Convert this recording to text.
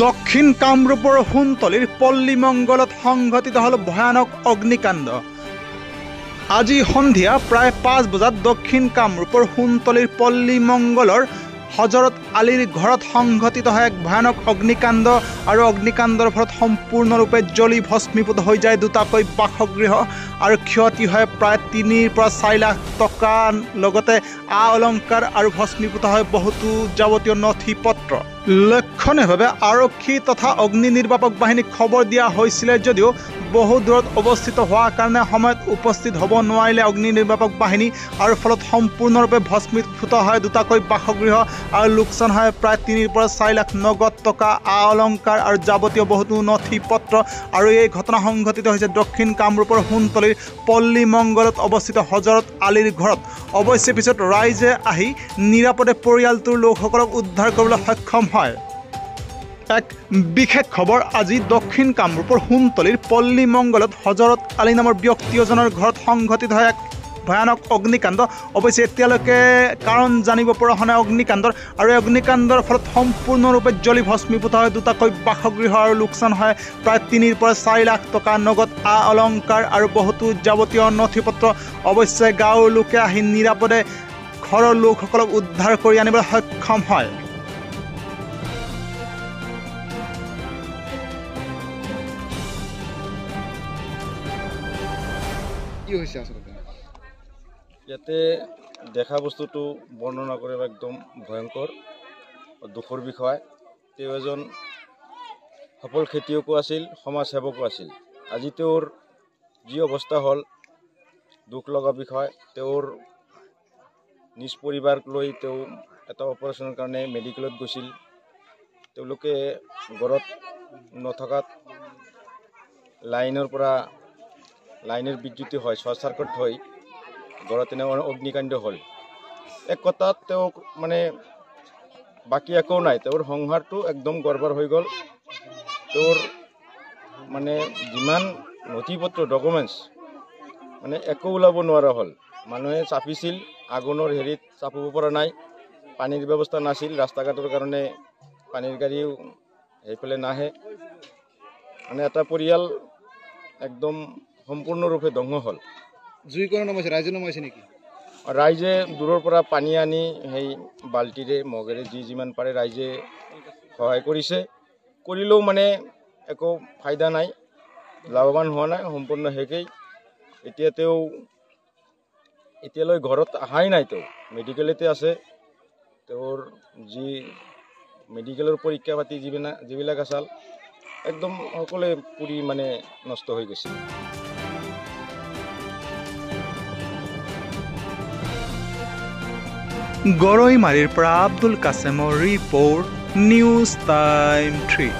দক্ষিণ কামৰূপৰ সোণতলীৰ পল্লীমংগলত সংঘটিত হল ভয়ানক অগ্নিকাণ্ড। আজি সন্ধিয়া প্ৰায় 5 বজাত দক্ষিণ কামৰূপৰ সোণতলীৰ পল্লীমংগলৰ হজৰত আলীৰ ঘৰত সংঘটিত হয় এক ভয়ানক অগ্নিকাণ্ড আৰু অগ্নিকাণ্ডৰ ফলত সম্পূৰ্ণৰূপে জ্বলি ভস্মীভূত হৈ যায় দুটাকৈ বাসগৃহ আৰু ক্ষতি হয় প্ৰায় 3 পৰা 4 লাখ টকা লগতে অলংকাৰ আৰু ভস্মীভূত হয় বহুতো যাৱতীয় নথি পত্ৰ। লক্ষণীয়ভাৱে আৰক্ষী তথা অগ্নি নিৰ্বাপক বাহিনীক খবৰ দিয়া হৈছিল যদিও বহু দূৰত অৱস্থিত হোৱাৰ কাৰণে সময়ত উপস্থিত হ'ব নোৱাৰিলে অগ্নি নিৰ্বাপক বাহিনী আৰু ফলত সম্পূৰ্ণৰূপে ভস্মীভূত হয় দুটাকৈ বাসগৃহ আৰু লোকচান হয় প্ৰায় 3 পৰা 4 লাখ নগদ টকা অলংকাৰ আৰু যাৱতীয় বহুতো নথি পত্ৰ। আৰু এই ঘটনা সংঘটিত হৈছে দক্ষিণ কামৰূপৰ সোণতলীৰ পল্লীমংগলত অৱস্থিত হজৰত আলীৰ ঘৰত। অৱশ্যে পিছত ৰাইজে আহি নিৰাপদে পৰিয়ালটোৰ লোকসকলক উদ্ধাৰ কৰিবলৈ সক্ষম হয়। এক বিশেষ খবৰ, আজি দক্ষিণ কামৰূপৰ সোণতলীৰ পল্লীমংগলত হজৰত আলী নামৰ ব্যক্তি এজনৰ ঘৰত সংঘটিত হয় এক ভয়ানক অগ্নিকাণ্ড। অৱশ্যে এতিয়ালৈকে কাৰণ জানিব পৰা হোৱা নাই অগ্নিকাণ্ডৰ, আৰু এই অগ্নিকাণ্ডৰ ফলত সম্পূৰ্ণৰূপে জ্বলি ভস্মীভূত হয় দুটাকৈ বাসগৃহ আৰু লোকচান হয় প্ৰায় 3 পৰা 4 লাখ টকা নগদ অলংকাৰ আৰু বহুতো যাৱতীয় নথি পত্ৰ। অৱশ্যে গাঁৱৰ লোকে আহি নিৰাপদে ঘৰৰ লোকসকলক উদ্ধাৰ কৰি আনিবলৈ সক্ষম হয়। ইয়াতে দেখা বস্তুটো বৰ্ণনা কৰিব একদম ভয়ংকৰ দুখৰ বিষয়। তেওঁ এজন সফল খেতিয়কো আছিল, সমাজসেৱকো আছিল। আজি তেওঁৰ যি অৱস্থা হ'ল দুখ লগা বিষয়। তেওঁৰ নিজ পৰিবাৰক লৈ তেওঁ এটা অপাৰেশ্যনৰ কাৰণে মেডিকেলত গৈছিল। তেওঁলোকে ঘৰত নথকাত লাইনৰ বিদ্যুৎ হয়, শ্বৰ্ট চাৰ্কিট হৈ ঘৰত এনেকুৱা অগ্নিকাণ্ড হ'ল। এক কথাত তেওঁক মানে বাকী একো নাই, তেওঁৰ সংসাৰটো একদম গড়বড় হৈ গ'ল। তেওঁৰ মানে যিমান নথি পত্ৰ ডকুমেণ্টছ মানে একো ওলাব নোৱাৰা হ'ল। মানুহে চাপিছিল, আগুনৰ হেৰিত চাপিব পৰা নাই, পানীৰ ব্যৱস্থা নাছিল, ৰাস্তা ঘাটৰ কাৰণে পানীৰ গাড়ীও সেইফালে নাহে। মানে এটা পৰিয়াল একদম সম্পূৰ্ণৰূপে ধ্বংস হ'ল। জুইকোণৰ নাম আছে, ৰাইজে নামাইছে নেকি? ৰাইজে দূৰৰ পৰা পানী আনি সেই বাল্টিৰে মগেৰে যিমান পাৰে ৰাইজে সহায় কৰিছে। কৰিলেও মানে একো ফাইদা নাই, লাভৱান হোৱা নাই, সম্পূৰ্ণ শেষেই। এতিয়া তেওঁ এতিয়ালৈ ঘৰত অহাই নাই, তেওঁ মেডিকেলতে আছে। তেওঁৰ যি মেডিকেলৰ পৰীক্ষা পাতি যিবিলাক আছিল একদম সকলোৱে পুৰি মানে নষ্ট হৈ গৈছে। গৰৈমাৰীৰ পৰা আব্দুল কাছেমৰ ৰিপৰ্ট, নিউজ টাইম 3।